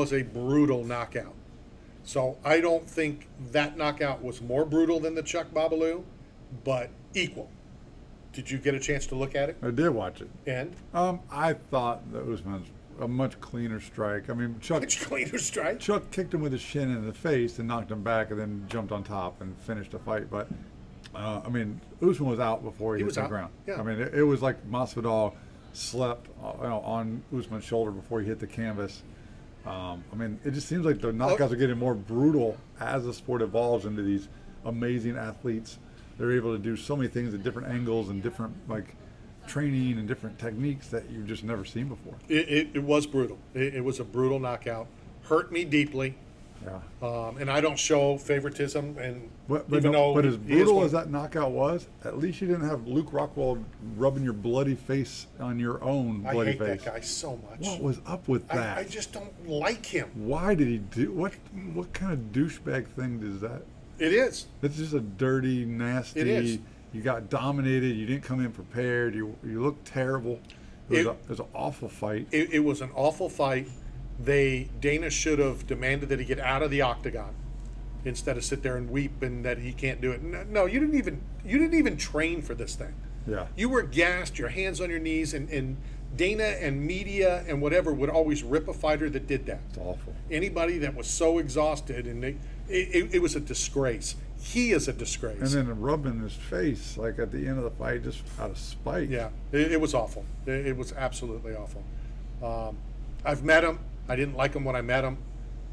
was a brutal knockout. So I don't think that knockout was more brutal than the Chuck Babalu, but equal. Did you get a chance to look at it? I did watch it. And? I thought that Usman's a much cleaner strike. I mean, Much cleaner strike? Chuck kicked him with his shin in the face and knocked him back and then jumped on top and finished the fight. But, I mean, Usman was out before he hit the ground. Yeah. I mean, it was like Masvidal slept on Usman's shoulder before he hit the canvas. I mean, it just seems like the knockouts are getting more brutal as the sport evolves into these amazing athletes. They're able to do so many things at different angles and different, like, training and different techniques that you've just never seen before. It was brutal. It was a brutal knockout. Hurt me deeply. Yeah. And I don't show favoritism. And But as brutal as that knockout was, at least you didn't have Luke Rockhold rubbing your bloody face on your own bloody face. I hate that guy so much. What was up with that? I just don't like him. Why did he do what kind of douchebag thing is that? It is. It's just a dirty, nasty. It is. You got dominated. You didn't come in prepared. You looked terrible. It was an awful fight. It was an awful fight. Dana should have demanded that he get out of the octagon instead of sit there and weep and that he can't do it. No, you didn't even train for this thing. Yeah. You were gassed, your hands on your knees, and Dana and media and whatever would always rip a fighter that did that. It's awful. Anybody that was so exhausted, and it was a disgrace. He is a disgrace. And then rubbing his face like at the end of the fight just out of spite. Yeah, it was awful. It was absolutely awful. I've met him. I didn't like him when I met him.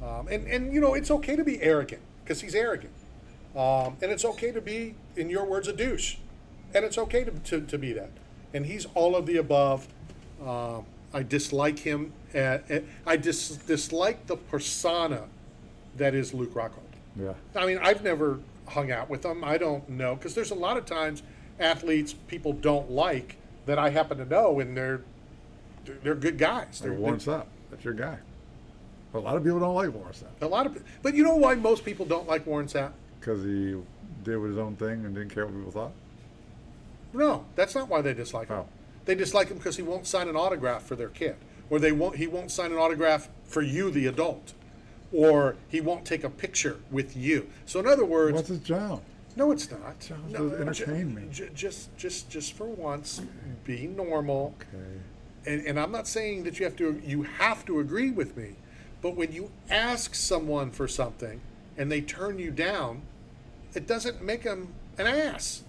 And you know, it's okay to be arrogant because he's arrogant. And it's okay to be, in your words, a douche. And it's okay to be that. And he's all of the above. I dislike him. I dislike the persona that is Luke Rockhold. Yeah. I mean, I've never hung out with him. I don't know, because there's a lot of times athletes people don't like that I happen to know, and they're good guys. Like Warren Sapp, that's your guy. A lot of people don't like Warren Sapp. But you know why most people don't like Warren Sapp? Because he did his own thing and didn't care what people thought? No, that's not why they dislike him. Oh. They dislike him because he won't sign an autograph for their kid, or he won't sign an autograph for you, the adult, or he won't take a picture with you. So in other words, what's his job? No, it's not. Job's to entertain me. Just for once, be normal. Okay. And I'm not saying that you have to agree with me, but when you ask someone for something and they turn you down, it doesn't make them an ass.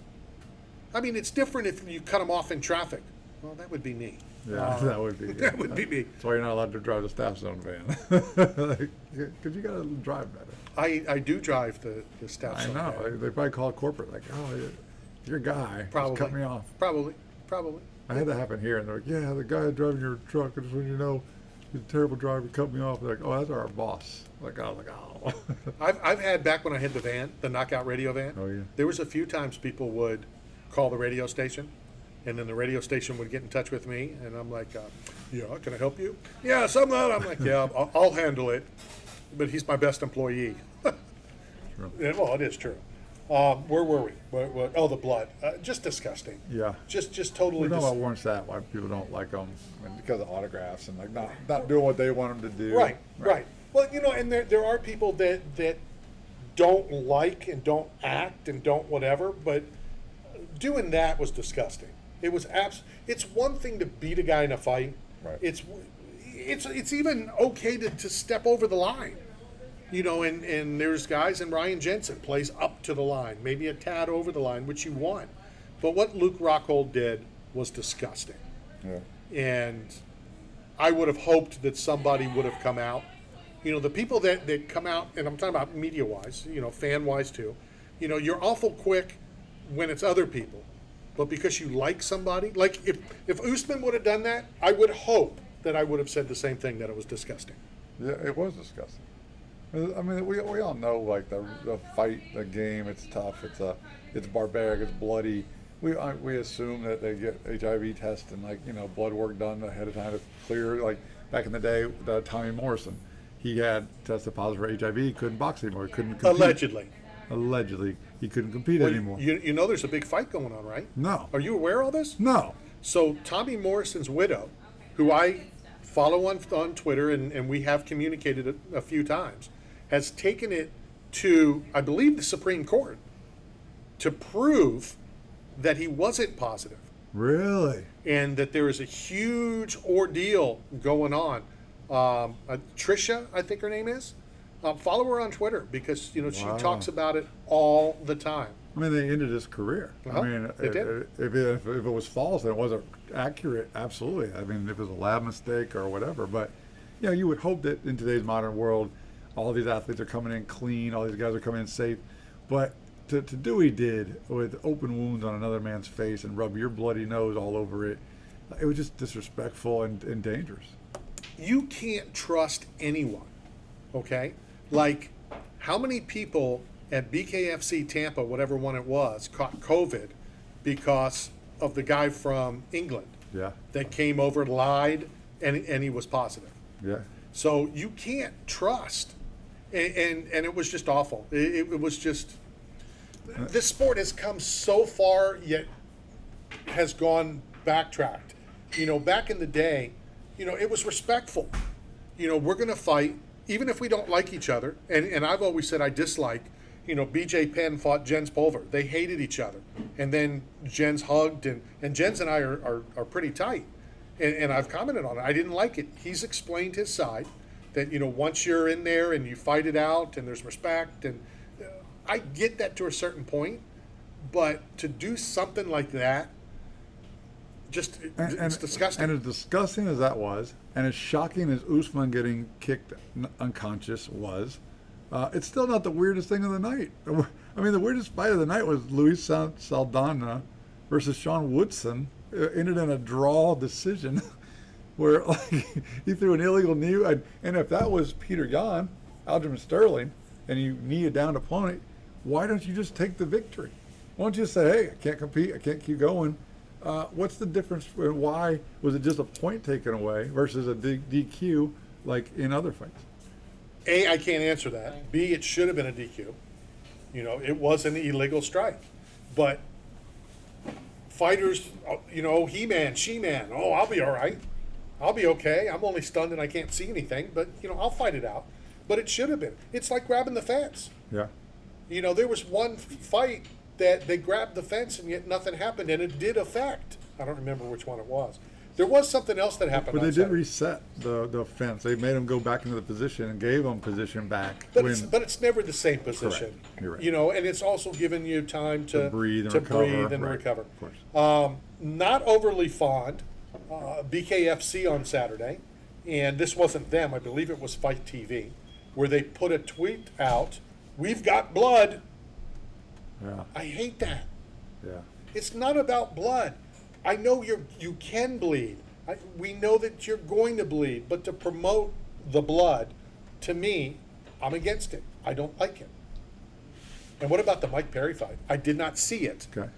I mean, it's different if you cut them off in traffic. Well, that would be me. Yeah, that would be. That would be me. That's why you're not allowed to drive the staff zone van. Because you got to drive better. I do drive the staff zone I know. van. They probably call corporate like, oh, your guy Probably. just cut me off. Probably. I had that happen here, and they're like, yeah, the guy driving your truck, I just want you to know, he's a terrible driver, cut me off. They're like, oh, that's our boss. Like, I was like, oh. I've had, back when I had the van, the knockout radio van, Oh, yeah. there was a few times people would call the radio station, and then the radio station would get in touch with me, and I'm like, yeah, can I help you? Yeah, something like that. I'm like, yeah, I'll handle it, but he's my best employee. True. And, well, it is true. Where were we? Oh, the blood. Just disgusting. Yeah. Just totally We're talking disgusting. about Warren Sapp, why people don't like him, and because of autographs and like not doing what they want him to do. Right. Well, you know, and there are people that don't like and don't act and don't whatever, but doing that was disgusting. It was It's one thing to beat a guy in a fight. Right. It's even okay to step over the line. You know, and there's guys, and Ryan Jensen plays up to the line, maybe a tad over the line, which you want. But what Luke Rockhold did was disgusting. Yeah. And I would have hoped that somebody would have come out. You know, the people that come out, and I'm talking about media-wise, you know, fan-wise too, you know, you're awful quick when it's other people. But because you like somebody, like if Usman would have done that, I would hope that I would have said the same thing, that it was disgusting. Yeah, it was disgusting. I mean, we all know, like, the fight, the game, it's tough, it's barbaric, it's bloody. We assume that they get HIV tests and, like, you know, blood work done ahead of time to clear. Like, back in the day, Tommy Morrison, he had tested positive for HIV, he couldn't box anymore, he couldn't compete. Allegedly, he couldn't compete anymore. You know there's a big fight going on, right? No. Are you aware of all this? No. So Tommy Morrison's widow, who I follow on Twitter, and we have communicated a few times, has taken it to, I believe, the Supreme Court to prove that he wasn't positive. Really? And that there is a huge ordeal going on. Trisha, I think her name is. Follow her on Twitter because she Wow. talks about it all the time. I mean, they ended his career. Uh-huh. I mean, It did. if it was false and it wasn't accurate, absolutely. I mean, if it was a lab mistake or whatever. But, you would hope that in today's modern world, all these athletes are coming in clean, all these guys are coming in safe. But to do what he did with open wounds on another man's face and rub your bloody nose all over it, it was just disrespectful and dangerous. You can't trust anyone, okay? Like, how many people at BKFC Tampa, whatever one it was, caught COVID because of the guy from England Yeah. that came over, lied, and he was positive? Yeah. So you can't trust. And it was just awful. It was just, this sport has come so far, yet has gone backtracked. Back in the day, it was respectful. We're going to fight, even if we don't like each other. And I've always said I dislike, BJ Penn fought Jens Pulver. They hated each other. And then Jens hugged, and Jens and I are pretty tight. And I've commented on it. I didn't like it. He's explained his side, that, once you're in there and you fight it out and there's respect, and I get that to a certain point, but to do something like that, it's disgusting. And as disgusting as that was, and as shocking as Usman getting kicked unconscious was, it's still not the weirdest thing of the night. I mean, the weirdest fight of the night was Luis Saldana versus Sean Woodson. It ended in a draw decision where he threw an illegal knee. And if that was Peter Yan, Aljamain Sterling, and you knee a downed opponent, why don't you just take the victory? Why don't you say, hey, I can't compete, I can't keep going? What's the difference? Why was it just a point taken away versus a DQ like in other fights? A, I can't answer that. B, it should have been a DQ. It was an illegal strike. But fighters, he-man, she-man, I'll be all right. I'll be okay. I'm only stunned and I can't see anything, but, I'll fight it out. But it should have been. It's like grabbing the fence. Yeah. There was one fight that they grabbed the fence and yet nothing happened, and it did affect. I don't remember which one it was. There was something else that happened. But they on did Saturday. reset the fence. They made him go back into the position and gave him position back. But it's never the same position. Correct. You're right. And it's also giving you time to breathe and recover. Of course. Not overly fond. BKFC on Saturday, and this wasn't them. I believe it was Fight TV, where they put a tweet out. We've got blood. Yeah. I hate that. Yeah. It's not about blood. I know you can bleed. We know that you're going to bleed, but to promote the blood, to me, I'm against it. I don't like it. And what about the Mike Perry fight? I did not see it. Okay.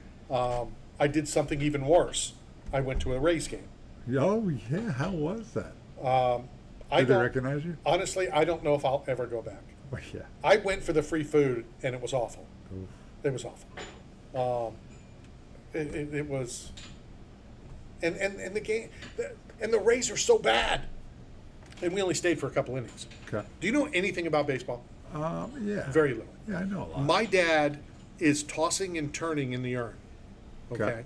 I did something even worse. I went to a Rays game. Oh yeah. How was that? Did they recognize you? Honestly, I don't know if I'll ever go back. Oh, yeah. I went for the free food, and it was awful. Oof. It was awful. It was, and the game, and the Rays are so bad, and we only stayed for a couple innings. Okay. Do you know anything about baseball? Yeah. Very little. Yeah, I know a lot. My dad is tossing and turning in the urn. Okay.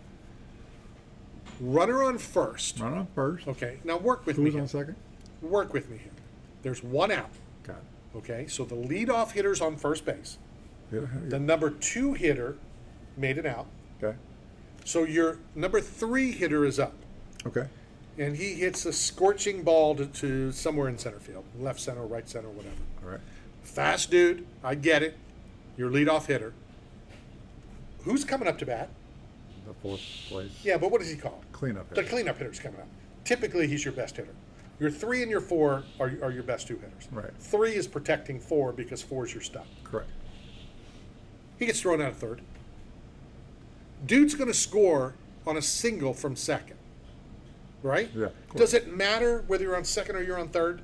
Runner on first. Run on first. Okay. Now work with me. Who's here. on second? Work with me here. There's one out. Got it. Okay. So the leadoff hitter's on first base. Yeah. The number 2 hitter made it out. Okay. So your number 3 hitter is up. Okay. And he hits a scorching ball to somewhere in center field, left center, right center, whatever. All right. Fast dude, I get it. Your leadoff hitter. Who's coming up to bat? The fourth place. Yeah, but what does he call? Cleanup The hitter. cleanup hitter's coming up. Typically, he's your best hitter. Your 3 and your 4 are your best 2 hitters. Right. 3 is protecting 4 because 4 is your stuff. Correct. He gets thrown out of third. Dude's going to score on a single from second. Right? Yeah, of course. Does it matter whether you're on second or you're on third?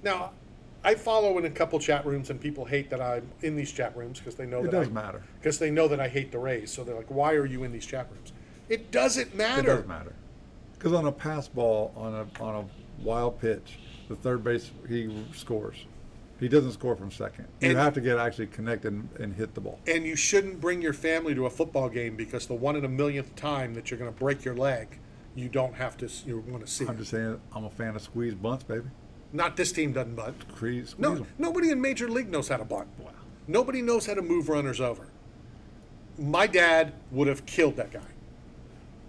Now, I follow in a couple chat rooms, and people hate that I'm in these chat rooms because they know It that does matter. Because they know that I hate the Rays. So they're like, "Why are you in these chat rooms?" It doesn't It matter. does matter. Because on a pass ball, on a wild pitch, the third base, he scores. He doesn't score from second. You And- have to get actually connected and hit the ball. And you shouldn't bring your family to a football game because the 1 in a millionth time that you're going to break your leg, you don't have to. You want to see I'm it. just saying, I'm a fan of squeeze bunts, baby. Not this team doesn't bunt. Squeeze No, them. nobody in Major League knows how to bunt. Wow. Nobody knows how to move runners over. My dad would have killed that guy.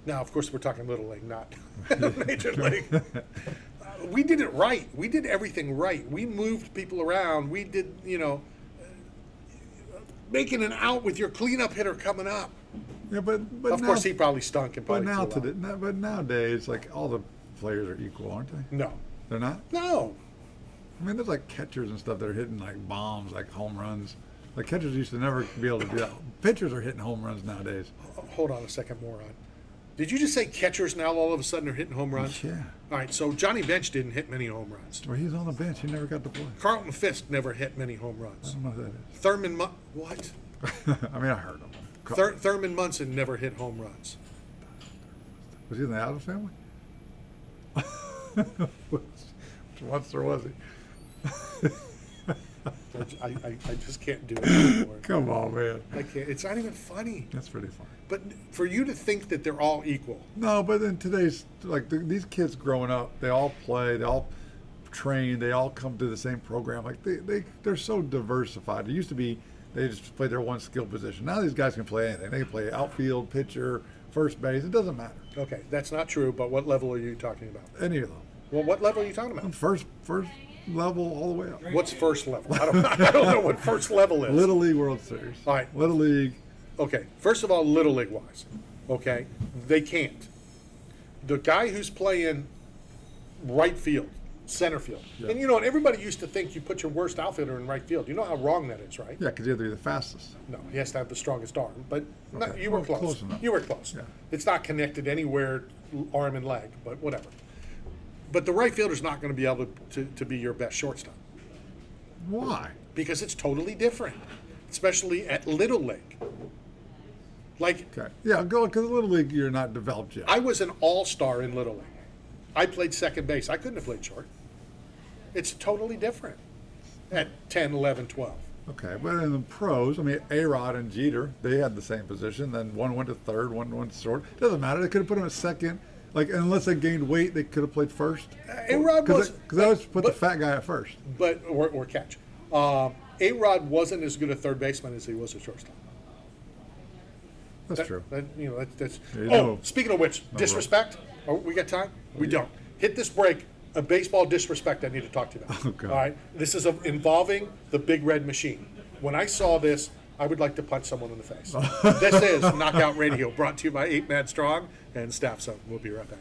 Now, of course, we're talking Little League, not Major League. We did it right. We did everything right. We moved people around. We did, making an out with your cleanup hitter coming up. Yeah, but Of now, course, he probably stunk and but probably flew out. but nowadays, like all the players are equal, aren't they? No. They're not. No. I mean, there's like catchers and stuff that are hitting like bombs, like home runs. Like catchers used to never be able to do that. Pitchers are hitting home runs nowadays. Hold on a second, moron. Did you just say catchers now all of a sudden are hitting home runs? Yeah. All right, so Johnny Bench didn't hit many home runs. Well, he's on the bench. He never got to play. Carlton Fisk never hit many home I runs. don't know who that Thurman what? is. I mean, I heard of him. Thurman Munson never hit home runs. Was he in the Adams family? Which monster was he? I just can't do it anymore. Come on, man. I can't. It's not even funny. That's pretty funny. But for you to think that they're all equal, No, but in today's, like, these kids growing up, they all play, they all train, they all come to the same program. Like, they're so diversified. It used to be they just played their one skill position. Now these guys can play anything. They can play outfield, pitcher, first base. It doesn't matter. okay, that's not true. But what level are you talking about? Any of them. Well, what level are you talking about? First level all the way up. What's first level? I don't know what first level is. Little League World Series. All right. Little League. Okay, first of all, Little League wise, okay, they can't. The guy who's playing right field, center field, Yeah. and everybody used to think you put your worst outfielder in right field. You know how wrong that is, right? Yeah, because you have to be the fastest. No, he has to have the strongest arm, but Okay. you were Well, close. close enough. You were close. Yeah. It's not connected anywhere, arm and leg, but whatever. But the right fielder's not going to be able to be your best shortstop Why? because it's totally different, especially at Little League. Like, Okay. Yeah, go because Little League you're not developed yet. I was an all-star in Little League. I played second base. I couldn't have played short. It's totally different at 10, 11, 12. Okay, but in the pros, I mean, Arod and Jeter, they had the same position. Then one went to third, one went to short. Doesn't matter. They could have put him at second. Like, unless they gained weight, they could have played first. A-Rod was... Because I always put the but- fat guy at first. But, or catch. A-Rod wasn't as good a third baseman as he was a shortstop. That's true. That's Yeah, you oh, know- speaking of which, disrespect. Oh, we got time? We don't. Hit this break. A baseball disrespect I need to talk to you about. Oh, God. All right? This is involving the Big Red Machine. When I saw this, I would like to punch someone in the face. This is Knockout Radio, brought to you by 8 Mad Strong and Staff Zone. We'll be right back.